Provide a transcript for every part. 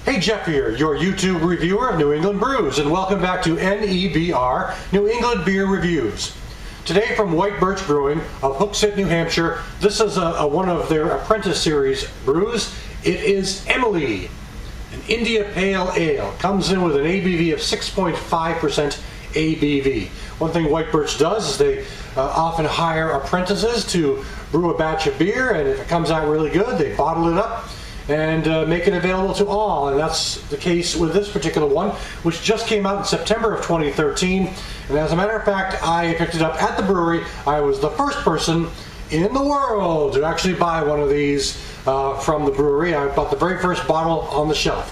Hey, Jeff here, your YouTube reviewer of New England brews, and welcome back to NEBR, New England Beer Reviews. Today from White Birch Brewing of Hooksett, New Hampshire, this is one of their Apprentice Series brews. It is Emily, an India Pale Ale. Comes in with an ABV of 6.5% ABV. One thing White Birch does is they often hire apprentices to brew a batch of beer, and if it comes out really good, they bottle it up and make it available to all. And that's the case with this particular one, which just came out in September of 2013. And as a matter of fact, I picked it up at the brewery. I was the first person in the world to actually buy one of these from the brewery. I bought the very first bottle on the shelf.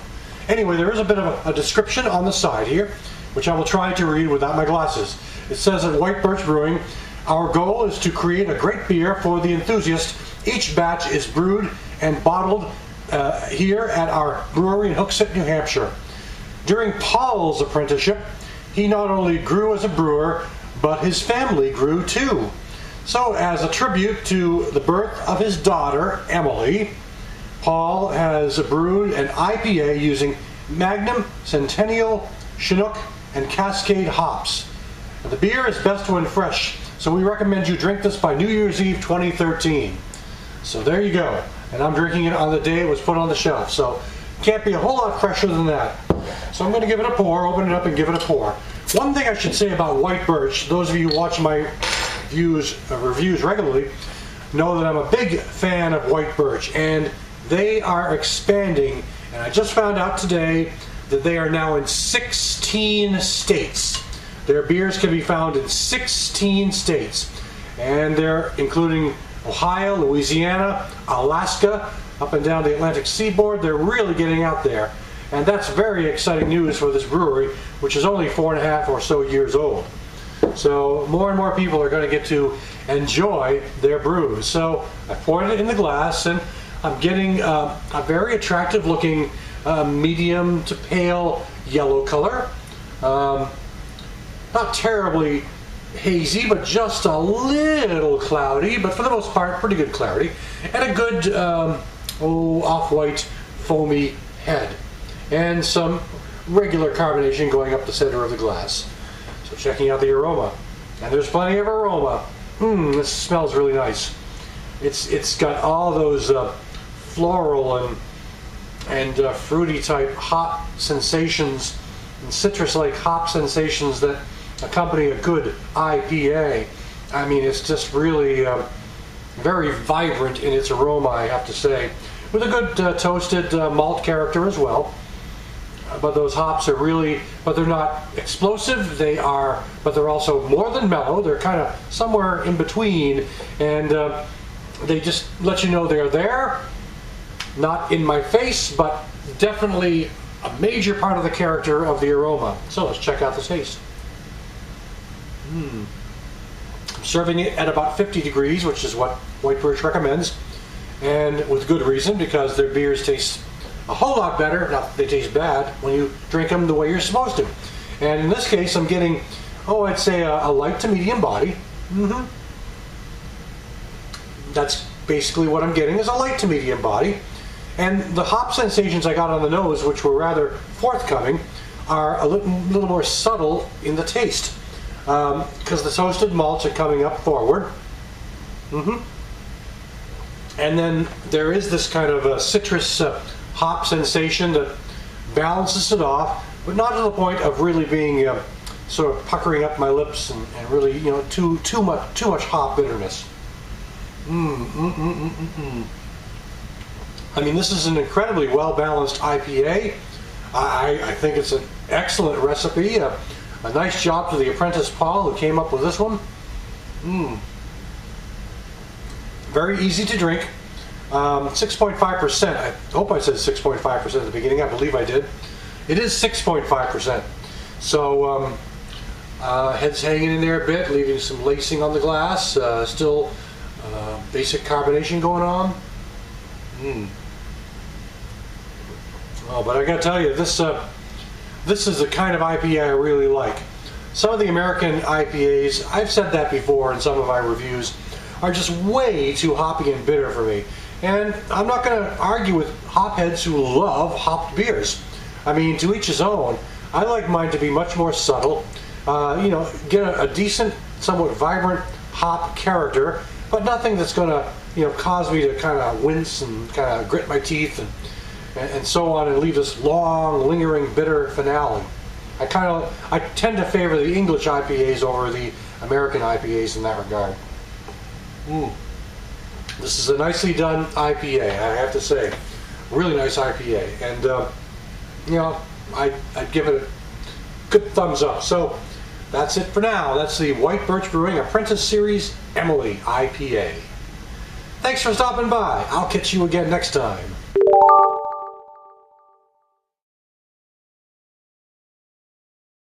Anyway, there is a bit of a description on the side here, which I will try to read without my glasses. It says at White Birch Brewing, our goal is to create a great beer for the enthusiast. Each batch is brewed and bottled here at our brewery in Hooksett, New Hampshire. During Paul's apprenticeship, he not only grew as a brewer, but his family grew too. So as a tribute to the birth of his daughter, Emily, Paul has brewed an IPA using Magnum, Centennial, Chinook, and Cascade hops. The beer is best when fresh, so we recommend you drink this by New Year's Eve 2013. So there you go. And I'm drinking it on the day it was put on the shelf, so can't be a whole lot fresher than that. So I'm going to give it a pour, open it up and give it a pour. One thing I should say about White Birch, those of you who watch my reviews regularly know that I'm a big fan of White Birch, and they are expanding, and I just found out today that they are now in 16 states. Their beers can be found in 16 states, and they're including Ohio, Louisiana, Alaska, up and down the Atlantic seaboard. They're really getting out there, and that's very exciting news for this brewery, which is only 4.5 or so years old. So more and more people are going to get to enjoy their brews. So I poured it in the glass, and I'm getting a very attractive looking medium to pale yellow color. Not terribly hazy, but just a little cloudy, but for the most part pretty good clarity, and a good off-white foamy head, and some regular carbonation going up the center of the glass. So checking out the aroma, and there's plenty of aroma. This smells really nice. It's got all those floral and fruity type hop sensations and citrus-like hop sensations that accompany a good IPA. I mean, it's just really very vibrant in its aroma, I have to say, with a good toasted malt character as well. But those hops are really, but they're not explosive. But they're also more than mellow. They're kind of somewhere in between, and they just let you know they're there. Not in my face, but definitely a major part of the character of the aroma. So let's check out the taste. I'm serving it at about 50 degrees, which is what White Birch recommends, and with good reason, because their beers taste a whole lot better, not that they taste bad, when you drink them the way you're supposed to. And in this case, I'm getting, I'd say a light to medium body. That's basically what I'm getting, is a light to medium body. And the hop sensations I got on the nose, which were rather forthcoming, are a little more subtle in the taste, because the toasted malts are coming up forward. And then there is this kind of a citrus hop sensation that balances it off, but not to the point of really being sort of puckering up my lips and really, too much hop bitterness. I mean, this is an incredibly well-balanced IPA. I think it's an excellent recipe. A nice job to the apprentice Paul who came up with this one. Very easy to drink. 6.5%. I hope I said 6.5% at the beginning. I believe I did. It is 6.5%. So head's hanging in there a bit, leaving some lacing on the glass. Still basic carbonation going on. Oh, but I gotta tell you, this is the kind of IPA I really like. Some of the American IPAs, I've said that before in some of my reviews, are just way too hoppy and bitter for me. And I'm not going to argue with hopheads who love hopped beers. I mean, to each his own. I like mine to be much more subtle, get a decent, somewhat vibrant hop character, but nothing that's going to, cause me to kind of wince and kind of grit my teeth and so on, and leave this long, lingering, bitter finale. I tend to favor the English IPAs over the American IPAs in that regard. This is a nicely done IPA, I have to say. Really nice IPA, and I'd give it a good thumbs up. So that's it for now. That's the White Birch Brewing Apprentice Series Emily IPA. Thanks for stopping by. I'll catch you again next time.